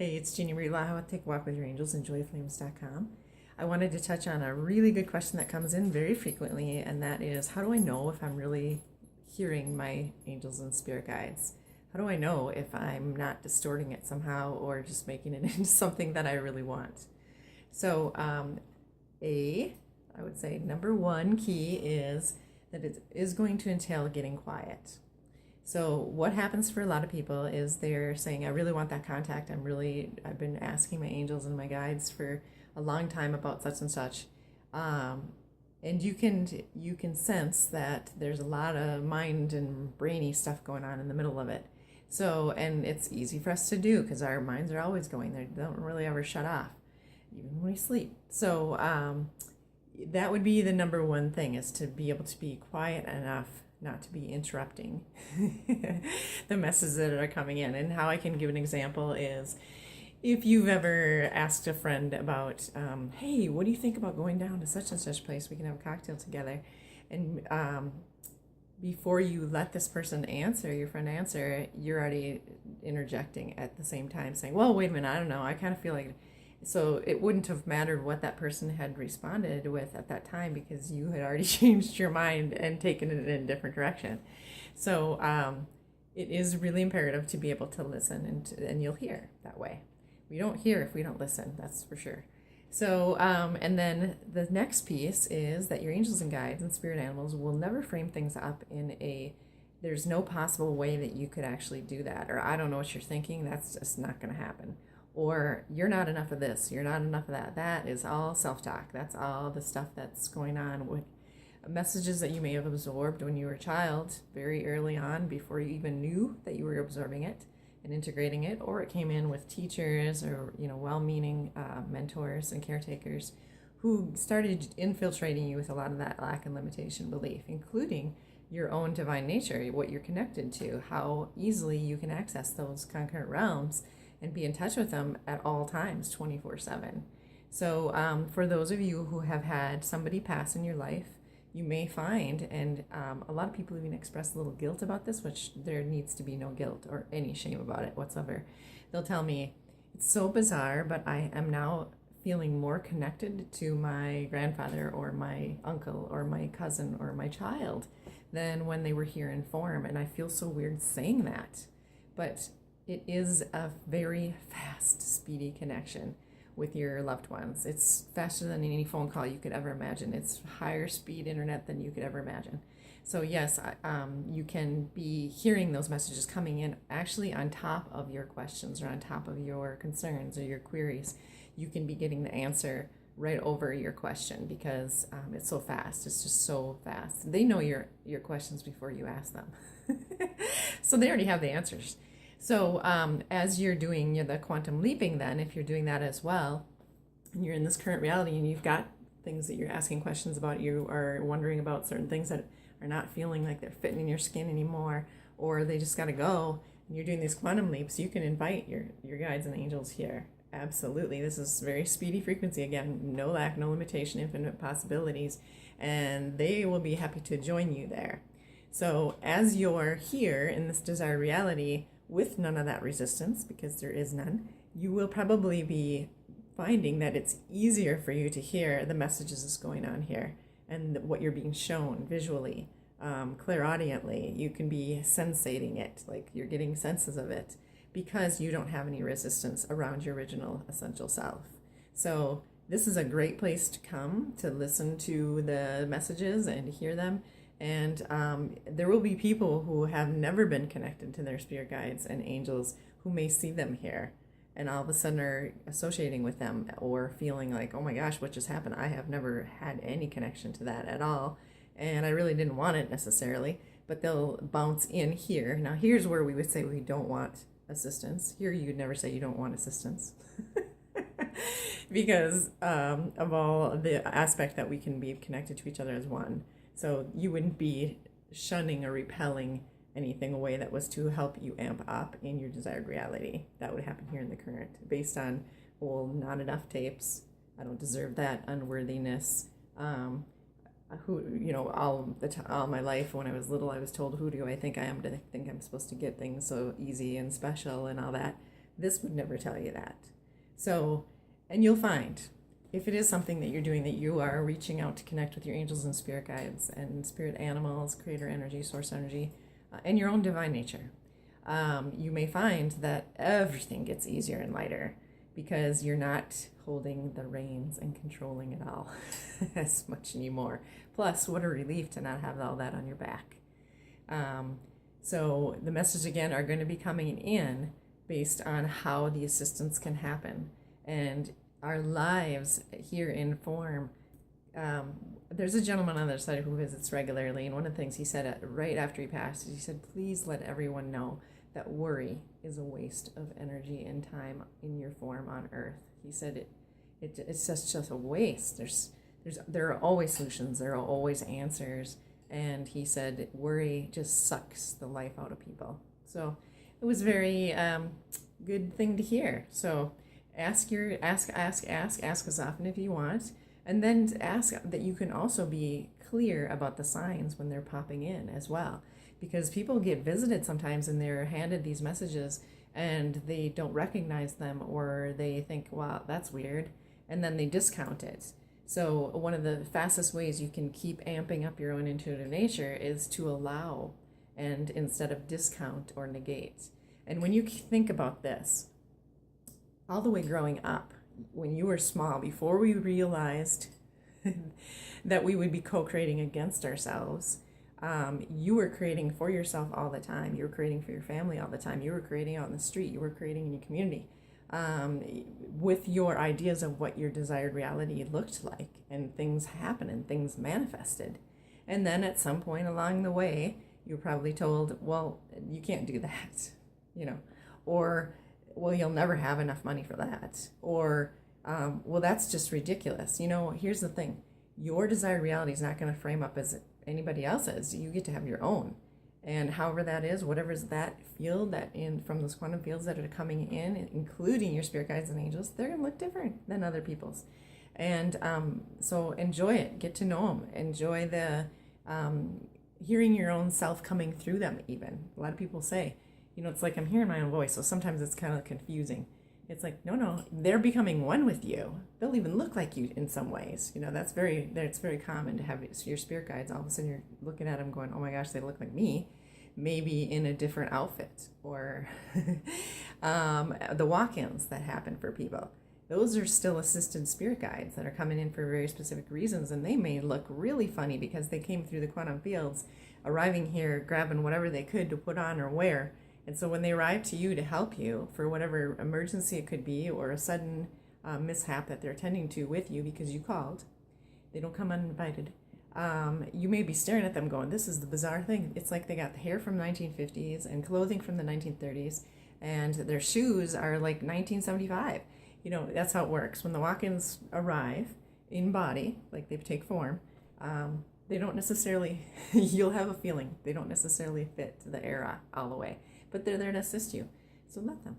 Hey, it's Jeannie Blaha with Take a Walk with Your Angels and joyflames.com. I wanted to touch on a really good question that comes in very frequently, and that is, how do I know if I'm really hearing my angels and spirit guides? How do I know if I'm not distorting it somehow or just making it into something that I really want? So, I would say number one key is that it is going to entail getting quiet. So what happens for a lot of people is they're saying, I really want that contact. I've been asking my angels and my guides for a long time about such and such. And you can sense that there's a lot of mind and brainy stuff going on in the middle of it. So, and it's easy for us to do because our minds are always going. They don't really ever shut off, even when we sleep. So that would be the number one thing, is to be able to be quiet enough not to be interrupting the messages that are coming in. And how I can give an example is, if you've ever asked a friend about, hey, what do you think about going down to such and such place? We can have a cocktail together. And before you let this person answer, your friend answer, you're already interjecting at the same time saying, well, wait a minute, I don't know. I kind of feel like... So it wouldn't have mattered what that person had responded with at that time, because you had already changed your mind and taken it in a different direction. So it is really imperative to be able to listen, and you'll hear that way. We don't hear if we don't listen, that's for sure. So, and then the next piece is that your angels and guides and spirit animals will never frame things up there's no possible way that you could actually do that, or I don't know what you're thinking, that's just not going to happen. Or you're not enough of this, you're not enough of that. That is all self-talk. That's all the stuff that's going on with messages that you may have absorbed when you were a child, very early on, before you even knew that you were absorbing it and integrating it, or it came in with teachers or well-meaning mentors and caretakers who started infiltrating you with a lot of that lack and limitation belief, including your own divine nature, what you're connected to, how easily you can access those concurrent realms and be in touch with them at all times, 24/7. So for those of you who have had somebody pass in your life, you may find, and a lot of people even express a little guilt about this, which there needs to be no guilt or any shame about it whatsoever. They'll tell me, it's so bizarre, but I am now feeling more connected to my grandfather or my uncle or my cousin or my child than when they were here in form. And I feel so weird saying that. But it is a very fast, speedy connection with your loved ones. It's faster than any phone call you could ever imagine. It's higher speed internet than you could ever imagine. So yes, you can be hearing those messages coming in actually on top of your questions or on top of your concerns or your queries. You can be getting the answer right over your question because it's so fast. It's just so fast. They know your questions before you ask them. So they already have the answers. So as you're doing the quantum leaping, then, if you're doing that as well, and you're in this current reality and you've got things that you're asking questions about, you are wondering about certain things that are not feeling like they're fitting in your skin anymore, or they just got to go, and you're doing these quantum leaps, you can invite your guides and angels here. Absolutely. This is very speedy frequency. Again, no lack, no limitation, infinite possibilities, and they will be happy to join you there. So as you're here in this desired reality, with none of that resistance, because there is none, you will probably be finding that it's easier for you to hear the messages that's going on here and what you're being shown visually, clairaudiently. You can be sensating it, like you're getting senses of it, because you don't have any resistance around your original essential self. So this is a great place to come to listen to the messages and hear them. And there will be people who have never been connected to their spirit guides and angels who may see them here and all of a sudden are associating with them or feeling like, oh my gosh, what just happened? I have never had any connection to that at all. And I really didn't want it necessarily, but they'll bounce in here. Now, here's where we would say we don't want assistance. Here, you'd never say you don't want assistance. Because of all the aspect that we can be connected to each other as one. So you wouldn't be shunning or repelling anything away that was to help you amp up in your desired reality. That would happen here in the current, based on, well, not enough tapes, I don't deserve that, unworthiness. All my life when I was little, I was told, who do I think I am to think I'm supposed to get things so easy and special and all that. This would never tell you that. So, and you'll find if it is something that you're doing, that you are reaching out to connect with your angels and spirit guides and spirit animals, creator energy, source energy, and your own divine nature, you may find that everything gets easier and lighter because you're not holding the reins and controlling it all as much anymore. Plus, what a relief to not have all that on your back. So the messages again are going to be coming in based on how the assistance can happen. And our lives here in form. There's a gentleman on the other side who visits regularly, and one of the things he said right after he passed, he said, please let everyone know that worry is a waste of energy and time in your form on earth. He said it's just a waste. There are always solutions, there are always answers, and he said worry just sucks the life out of people. So it was very good thing to hear. So ask as often if you want, and then ask that you can also be clear about the signs when they're popping in as well, because people get visited sometimes and they're handed these messages and they don't recognize them, or they think, wow, that's weird, and then they discount it. So one of the fastest ways you can keep amping up your own intuitive nature is to allow, and instead of discount or negate. And when you think about this, all the way growing up, when you were small, before we realized that we would be co-creating against ourselves, you were creating for yourself all the time. You were creating for your family all the time. You were creating out in the street. You were creating in your community with your ideas of what your desired reality looked like, and things happened and things manifested. And then at some point along the way, you were probably told, well, you can't do that, or well, you'll never have enough money for that, or well, that's just ridiculous. Here's the thing. Your desired reality is not going to frame up as anybody else's. You get to have your own. And however that is, whatever is that field from those quantum fields that are coming in, including your spirit guides and angels, they're going to look different than other people's. And so enjoy it. Get to know them. Enjoy the hearing your own self coming through them even. A lot of people say, it's like I'm hearing my own voice, so sometimes it's kind of confusing. It's like, no, they're becoming one with you. They'll even look like you in some ways. That's very common to have your spirit guides. All of a sudden you're looking at them going, oh my gosh, they look like me, maybe in a different outfit. Or the walk-ins that happen for people. Those are still assisted spirit guides that are coming in for very specific reasons, and they may look really funny because they came through the quantum fields, arriving here, grabbing whatever they could to put on or wear. And so when they arrive to you to help you for whatever emergency it could be, or a sudden mishap that they're attending to with you because you called, they don't come uninvited. You may be staring at them going, this is the bizarre thing. It's like they got the hair from the 1950s and clothing from the 1930s, and their shoes are like 1975. That's how it works. When the walk-ins arrive in body, like they take form, they don't necessarily, you'll have a feeling, they don't necessarily fit the era all the way. But they're there to assist you, so let them.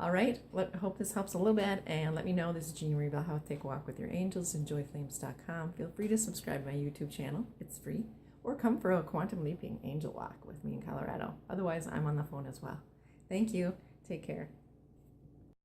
All right, hope this helps a little bit, and let me know. This is Jeannie with Blaha. Take a walk with your angels, enjoyflames.com. Feel free to subscribe to my YouTube channel. It's free. Or come for a quantum leaping angel walk with me in Colorado. Otherwise, I'm on the phone as well. Thank you. Take care.